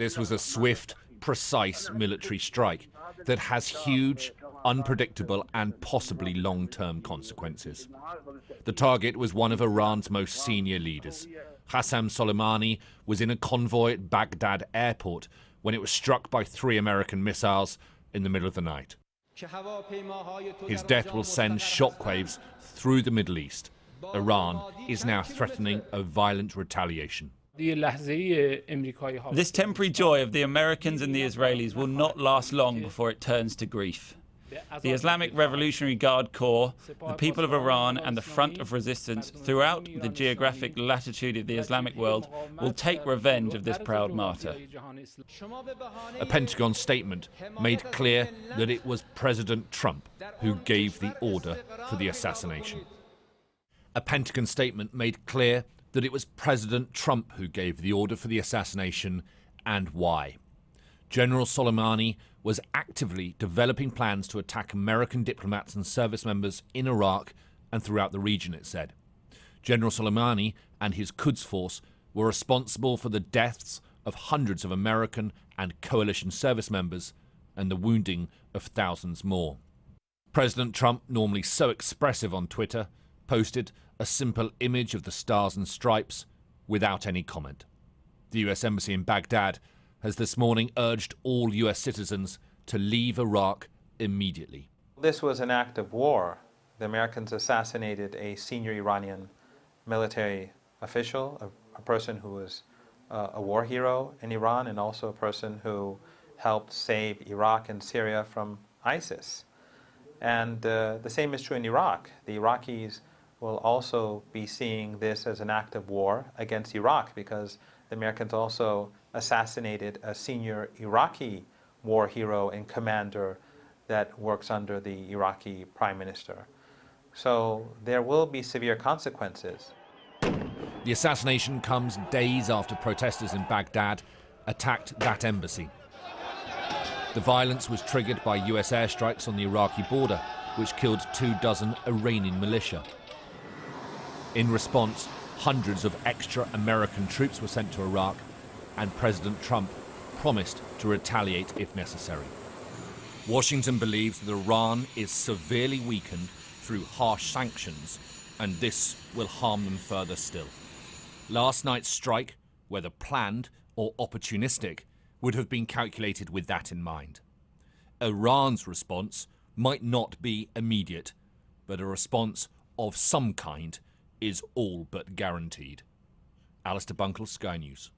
This was a swift, precise military strike that has huge, unpredictable and possibly long-term consequences. The target was one of Iran's most senior leaders. Qasem Soleimani was in a convoy at Baghdad airport when it was struck by 3 American missiles in the middle of the night. His death will send shockwaves through the Middle East. Iran is now threatening a violent retaliation. This temporary joy of the Americans and the Israelis will not last long before it turns to grief. The Islamic Revolutionary Guard Corps, the people of Iran and the front of resistance throughout the geographic latitude of the Islamic world will take revenge of this proud martyr. A Pentagon statement made clear that it was President Trump who gave the order for the assassination. A Pentagon statement made clear that it was President Trump who gave the order for the assassination and why. General Soleimani was actively developing plans to attack American diplomats and service members in Iraq and throughout the region, it said. General Soleimani and his Quds force were responsible for the deaths of hundreds of American and coalition service members and the wounding of thousands more. President Trump, normally so expressive on Twitter, posted a simple image of the stars and stripes without any comment. The US Embassy in Baghdad has this morning urged all US citizens to leave Iraq immediately. This was an act of war. The Americans assassinated a senior Iranian military official, a person who was a war hero in Iran and also a person who helped save Iraq and Syria from ISIS. And the same is true in Iraq. The Iraqis will also be seeing this as an act of war against Iraq because the Americans also assassinated a senior Iraqi war hero and commander that works under the Iraqi prime minister. So there will be severe consequences. The assassination comes days after protesters in Baghdad attacked that embassy. The violence was triggered by US airstrikes on the Iraqi border, which killed 24 Iranian militia. In response, hundreds of extra American troops were sent to Iraq, and President Trump promised to retaliate if necessary. Washington believes that Iran is severely weakened through harsh sanctions, and this will harm them further still. Last night's strike, whether planned or opportunistic, would have been calculated with that in mind. Iran's response might not be immediate, but a response of some kind is all but guaranteed. Alistair Bunkle, Sky News.